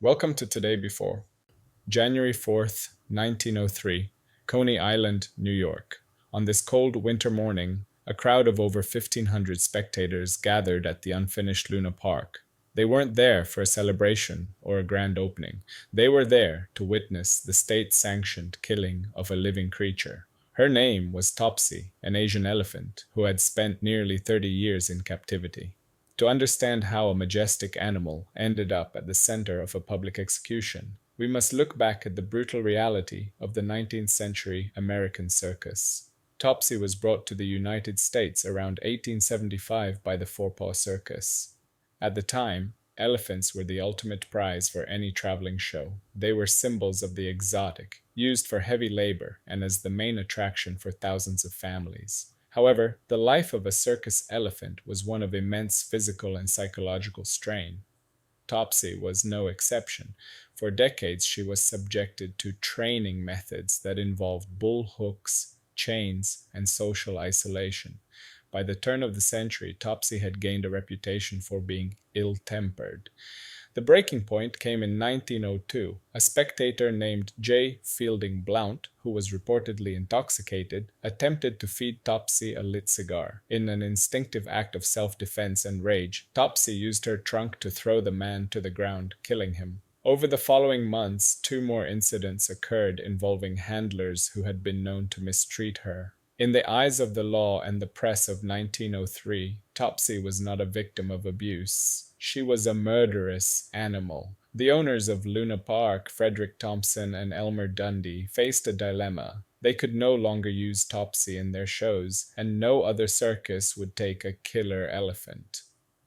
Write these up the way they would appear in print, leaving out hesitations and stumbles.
Welcome to Today Before. January 4th, 1903, Coney Island, New York. On this cold winter morning, a crowd of over 1,500 spectators gathered at the unfinished Luna Park. They weren't there for a celebration or a grand opening. They were there to witness the state-sanctioned killing of a living creature. Her name was Topsy, an Asian elephant who had spent nearly 30 years in captivity. To understand how a majestic animal ended up at the center of a public execution, we must look back at the brutal reality of the 19th century American circus. Topsy was brought to the United States around 1875 by the Four-Paw Circus. At the time, elephants were the ultimate prize for any traveling show. They were symbols of the exotic, used for heavy labor and as the main attraction for thousands of families. However, the life of a circus elephant was one of immense physical and psychological strain. Topsy was no exception. For decades, she was subjected to training methods that involved bull hooks, chains, and social isolation. By the turn of the century, Topsy had gained a reputation for being ill-tempered. The breaking point came in 1902. A spectator named J. Fielding Blount, who was reportedly intoxicated, attempted to feed Topsy a lit cigar. In an instinctive act of self-defense and rage, Topsy used her trunk to throw the man to the ground, killing him. Over the following months, two more incidents occurred involving handlers who had been known to mistreat her. In the eyes of the law and the press of 1903, Topsy was not a victim of abuse. She was a murderous animal. The owners of Luna Park, Frederick Thompson and Elmer Dundee, faced a dilemma. They could no longer use Topsy in their shows, and no other circus would take a killer elephant.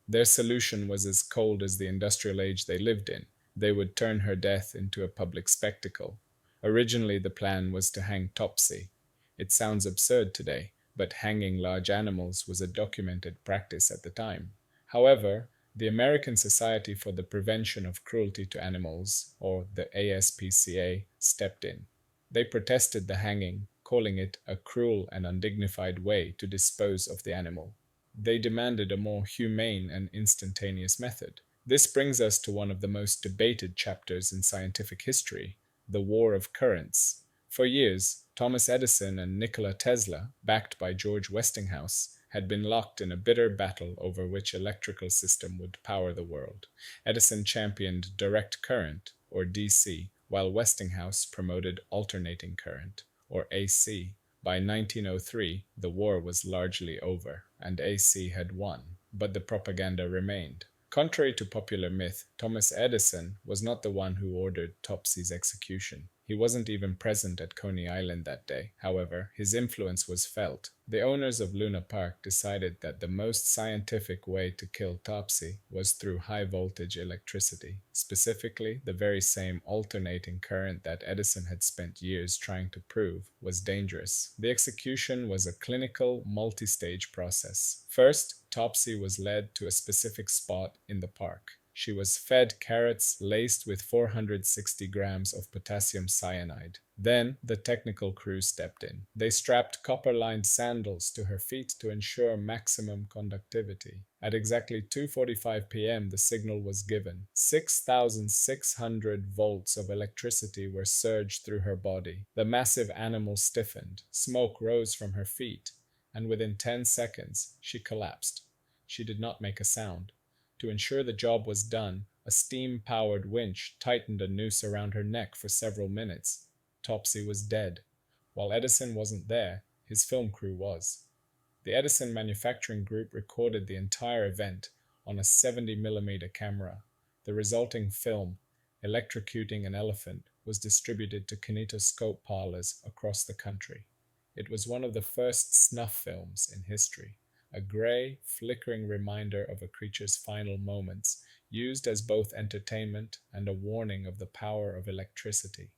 Their solution was as cold as the industrial age they lived in. They would turn her death into a public spectacle. Originally, the plan was to hang Topsy. It sounds absurd today, but hanging large animals was a documented practice at the time. However, the American Society for the Prevention of Cruelty to Animals, or the ASPCA, stepped in. They protested the hanging, calling it a cruel and undignified way to dispose of the animal. They demanded a more humane and instantaneous method. This brings us to one of the most debated chapters in scientific history, the War of Currents. For years, Thomas Edison and Nikola Tesla, backed by George Westinghouse, had been locked in a bitter battle over which electrical system would power the world. Edison championed direct current, or DC, while Westinghouse promoted alternating current, or AC. By 1903, the war was largely over, and AC had won, but the propaganda remained. Contrary to popular myth, Thomas Edison was not the one who ordered Topsy's execution. He wasn't even present at Coney Island that day. However, his influence was felt. The owners of Luna Park decided that the most scientific way to kill Topsy was through high-voltage electricity, specifically the very same alternating current that Edison had spent years trying to prove was dangerous. The execution was a clinical, multi-stage process. First, Topsy was led to a specific spot in the park. She was fed carrots laced with 460 grams of potassium cyanide. Then the technical crew stepped in. They strapped copper-lined sandals to her feet to ensure maximum conductivity. At exactly 2:45 p.m., the signal was given. 6,600 volts of electricity were surged through her body. The massive animal stiffened. Smoke rose from her feet, and within 10 seconds, she collapsed. She did not make a sound. To ensure the job was done, a steam-powered winch tightened a noose around her neck for several minutes. Topsy was dead. While Edison wasn't there, his film crew was. The Edison manufacturing group recorded the entire event on a 70mm camera. The resulting film, Electrocuting an Elephant, was distributed to kinetoscope parlors across the country. It was one of the first snuff films in history. A gray, flickering reminder of a creature's final moments, used as both entertainment and a warning of the power of electricity.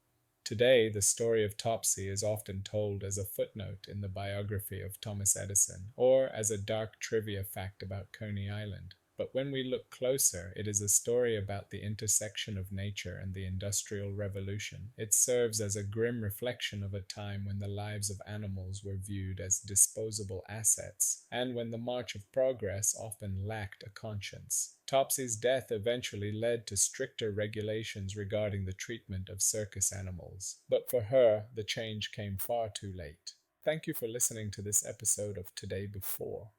Today, the story of Topsy is often told as a footnote in the biography of Thomas Edison, or as a dark trivia fact about Coney Island. But when we look closer, it is a story about the intersection of nature and the Industrial Revolution. It serves as a grim reflection of a time when the lives of animals were viewed as disposable assets, and when the march of progress often lacked a conscience. Topsy's death eventually led to stricter regulations regarding the treatment of circus animals, but for her, the change came far too late. Thank you for listening to this episode of Today Before.